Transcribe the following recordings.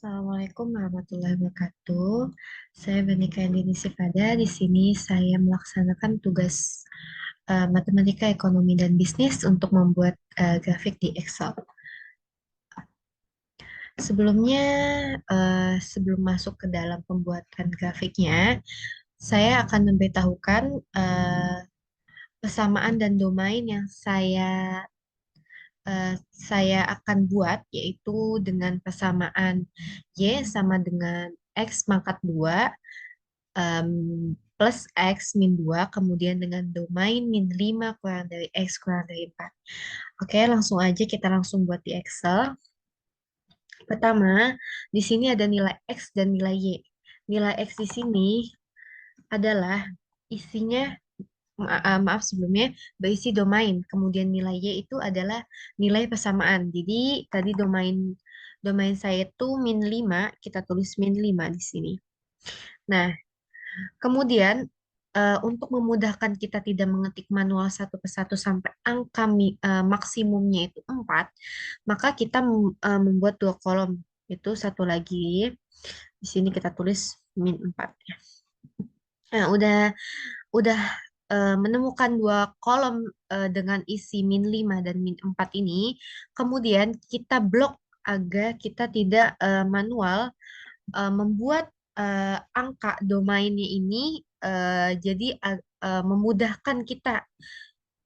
Assalamualaikum warahmatullahi wabarakatuh. Saya Benika Indini Sifada. Di sini saya melaksanakan tugas matematika, ekonomi, dan bisnis untuk membuat grafik di Excel. Sebelumnya, sebelum masuk ke dalam pembuatan grafiknya, saya akan memberitahukan persamaan dan domain yang saya akan buat, yaitu dengan persamaan Y sama dengan X pangkat 2 em, plus X min 2, kemudian dengan domain min 5 kurang dari X kurang dari 4. Oke, langsung aja kita langsung buat di Excel. Pertama, di sini ada nilai X dan nilai Y. Nilai X di sini adalah isinya, maaf sebelumnya, berisi domain. Kemudian nilai Y itu adalah nilai persamaan. Jadi tadi domain domain saya itu min 5, kita tulis min 5 di sini. Nah, kemudian untuk memudahkan kita tidak mengetik manual satu persatu sampai angka maksimumnya itu 4, maka kita membuat dua kolom. Itu satu lagi. Di sini kita tulis min 4 ya. Nah, udah menemukan dua kolom dengan isi min 5 dan min 4 ini, kemudian kita blok agar kita tidak manual membuat angka domainnya ini jadi memudahkan kita.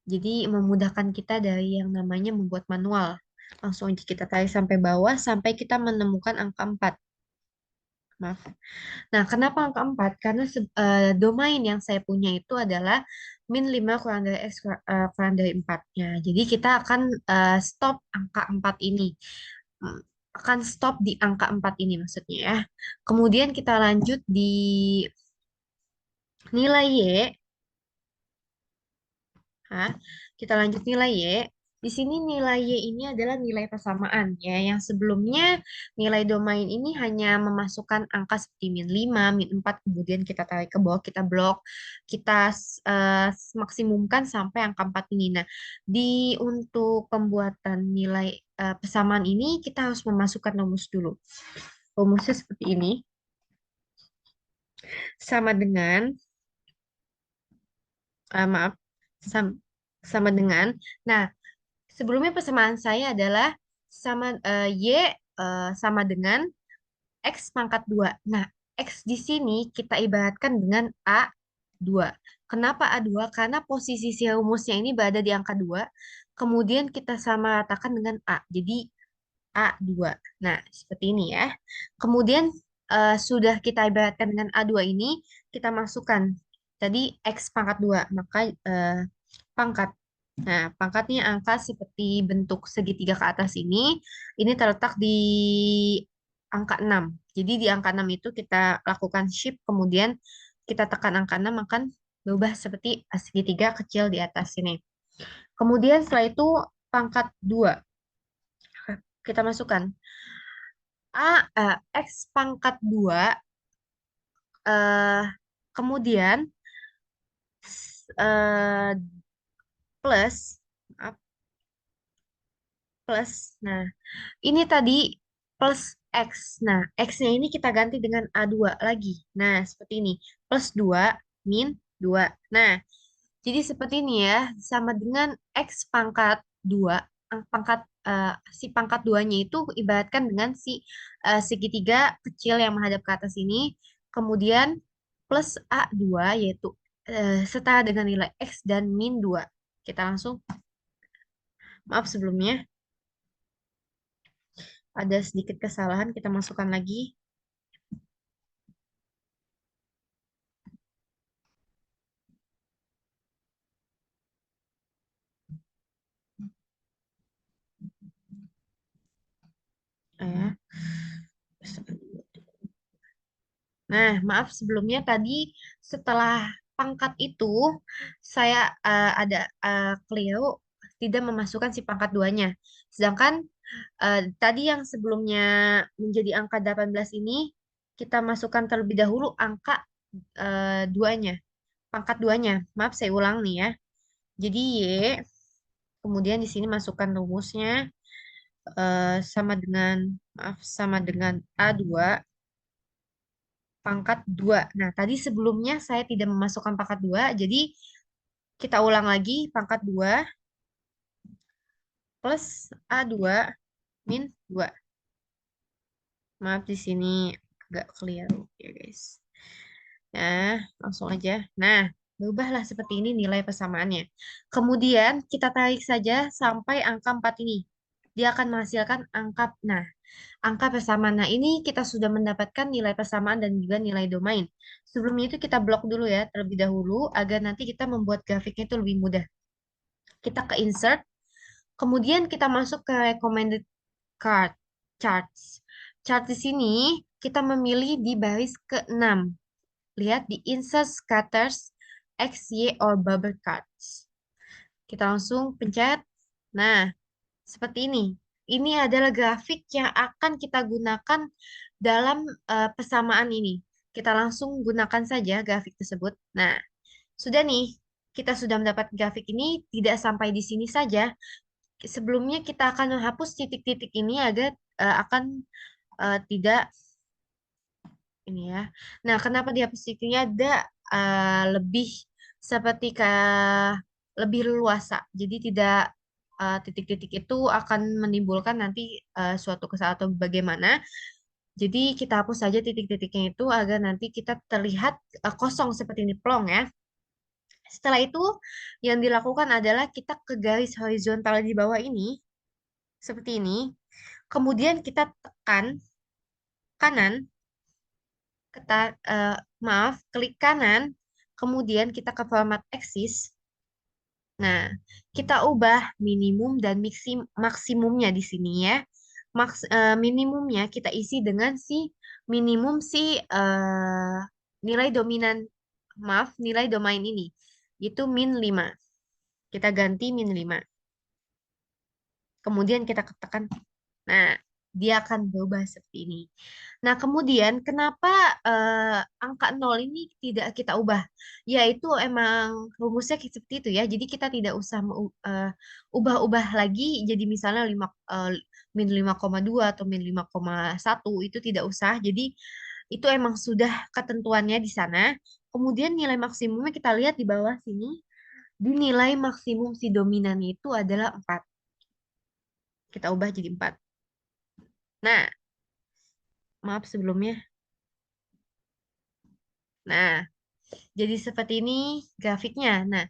Jadi memudahkan kita dari yang namanya membuat manual. Langsung aja kita tarik sampai bawah sampai kita menemukan angka 4. Maaf. Nah, kenapa angka 4? Karena domain yang saya punya itu adalah min 5 kurang dari X kurang dari 4-nya. Jadi kita akan stop angka 4 ini. Hmm, Akan stop di angka 4 ini maksudnya ya. Kemudian kita lanjut di nilai Y. Hah? Kita lanjut nilai Y. Di sini nilai Y ini adalah nilai persamaan ya. Yang sebelumnya nilai domain ini hanya memasukkan angka seperti min 5, min 4, kemudian kita tarik ke bawah, kita blok, kita maksimumkan sampai angka 4 ini. Nah, untuk pembuatan nilai persamaan ini kita harus memasukkan rumus dulu. Rumusnya seperti ini. Sama dengan maaf, sam- sama dengan. Nah, sebelumnya persamaan saya adalah Y sama dengan X pangkat 2. Nah, X di sini kita ibaratkan dengan A2. Kenapa A2? Karena posisi si rumusnya ini berada di angka 2. Kemudian kita sama ratakan dengan A. Jadi A2. Nah, seperti ini ya. Kemudian sudah kita ibaratkan dengan A2 ini, kita masukkan tadi X pangkat 2. Maka pangkat. Nah, pangkatnya angka seperti bentuk segitiga ke atas ini terletak di angka 6. Jadi di angka 6 itu kita lakukan shift, kemudian kita tekan angka 6 akan berubah seperti segitiga kecil di atas ini. Kemudian setelah itu pangkat 2 kita masukkan X pangkat 2 eh, kemudian eh, plus maaf, plus. Nah, ini tadi plus X. Nah, X-nya ini kita ganti dengan A2 lagi. Nah, seperti ini. Plus 2 min 2. Nah, jadi seperti ini ya. Sama dengan X pangkat 2. Pangkat si pangkat 2-nya itu ibaratkan dengan si segitiga kecil yang menghadap ke atas ini. Kemudian plus A2 yaitu setara dengan nilai X dan min 2. Kita langsung, maaf sebelumnya. Ada sedikit kesalahan, kita masukkan lagi. Ya. Nah, maaf sebelumnya tadi setelah pangkat itu saya ada keliru tidak memasukkan si pangkat duanya. Sedangkan tadi yang sebelumnya menjadi angka 18 ini kita masukkan terlebih dahulu angka duanya, pangkat duanya. Maaf saya ulang nih ya. Jadi Y, kemudian di sini masukkan rumusnya sama dengan, maaf, sama dengan A2 pangkat 2. Nah, tadi sebelumnya saya tidak memasukkan pangkat 2, jadi kita ulang lagi pangkat 2 plus A2 min 2. Maaf di sini agak keliru ya guys. Nah, langsung aja. Nah, berubahlah seperti ini nilai persamaannya. Kemudian kita tarik saja sampai angka 4 ini. Dia akan menghasilkan angka, nah, angka persamaan. Nah, ini kita sudah mendapatkan nilai persamaan dan juga nilai domain. Sebelumnya itu kita blok dulu ya, terlebih dahulu, agar nanti kita membuat grafiknya itu lebih mudah. Kita ke insert, kemudian kita masuk ke recommended card, charts. Chart di sini kita memilih di baris ke-6. Lihat di insert scatters, X, Y, or bubble cards. Kita langsung pencet. Nah, seperti ini. Ini adalah grafik yang akan kita gunakan dalam persamaan ini. Kita langsung gunakan saja grafik tersebut. Nah, sudah nih. Kita sudah mendapat grafik ini. Tidak sampai di sini saja. Sebelumnya kita akan menghapus titik-titik ini agar akan tidak ini ya. Nah, kenapa dihapus titiknya ada lebih seperti lebih leluasa. Jadi tidak titik-titik itu akan menimbulkan nanti suatu kesalahan atau bagaimana. Jadi kita hapus saja titik-titiknya itu agar nanti kita terlihat kosong seperti ini plong ya. Setelah itu yang dilakukan adalah kita ke garis horizontal di bawah ini seperti ini. Kemudian kita tekan kanan, maaf, klik kanan, kemudian kita ke format axis. Nah, kita ubah minimum dan maksimumnya di sini ya. Minimumnya kita isi dengan minimum nilai dominan, maaf, nilai domain ini. Itu min 5. Kita ganti min 5. Kemudian kita tekan. Nah, dia akan berubah seperti ini. Nah, kemudian kenapa angka 0 ini tidak kita ubah? Yaitu emang rumusnya seperti itu ya. Jadi kita tidak usah ubah-ubah lagi jadi misalnya min 5,2 atau min 5,1 itu tidak usah. Jadi itu emang sudah ketentuannya di sana. Kemudian nilai maksimumnya kita lihat di bawah sini. Di nilai maksimum si dominan itu adalah 4. Kita ubah jadi 4. Nah, maaf sebelumnya. Nah, jadi seperti ini grafiknya. Nah,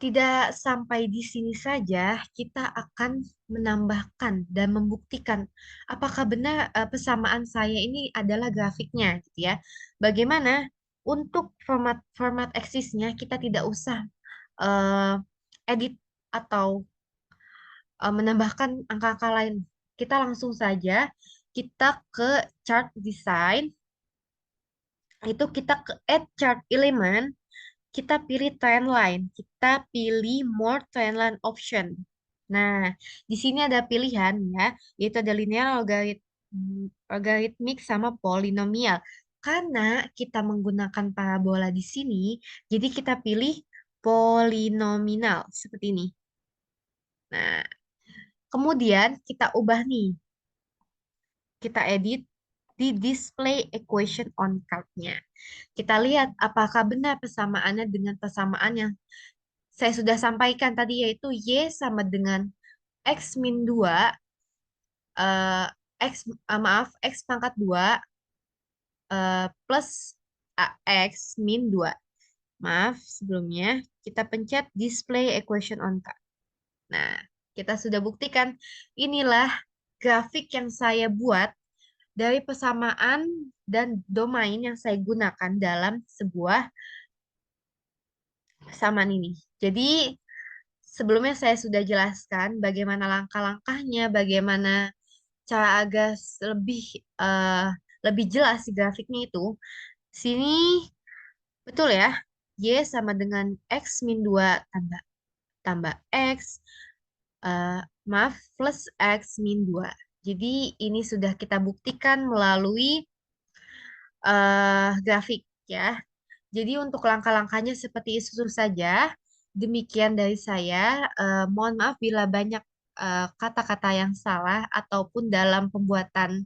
tidak sampai di sini saja, kita akan menambahkan dan membuktikan apakah benar persamaan saya ini adalah grafiknya, gitu ya. Bagaimana untuk format eksisnya kita tidak usah eh, edit atau menambahkan angka-angka lain. Kita langsung saja kita ke chart design, itu kita ke add chart element, kita pilih trend line, kita pilih more trend line option. Nah, di sini ada pilihan ya, yaitu ada linear, logarithmic sama polinomial. Karena kita menggunakan parabola di sini, jadi kita pilih polinominal seperti ini. Nah, kemudian kita ubah nih, kita edit di display equation on card-nya. Kita lihat apakah benar persamaannya dengan persamaan yang saya sudah sampaikan tadi, yaitu Y sama dengan X min 2, eh, maaf, X pangkat 2 plus X min 2. Maaf, sebelumnya kita pencet display equation on card. Nah, kita sudah buktikan inilah grafik yang saya buat dari persamaan dan domain yang saya gunakan dalam sebuah persamaan ini. Jadi, sebelumnya saya sudah jelaskan bagaimana langkah-langkahnya, bagaimana cara agar eh, lebih jelas si grafiknya itu. Sini betul ya, Y sama dengan X min 2 tambah tambah X, eh, maaf, plus X min 2. Jadi ini sudah kita buktikan melalui grafik ya. Jadi untuk langkah-langkahnya seperti itu saja. Demikian dari saya. Mohon maaf bila banyak kata-kata yang salah ataupun dalam pembuatan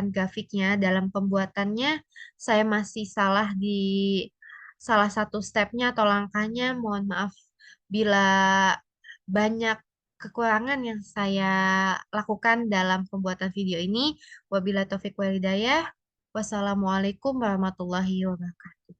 grafiknya, dalam pembuatannya saya masih salah di salah satu stepnya atau langkahnya. Mohon maaf bila banyak kekurangan yang saya lakukan dalam pembuatan video ini. Wabillahi taufiq wal hidayah. Wassalamualaikum warahmatullahi wabarakatuh.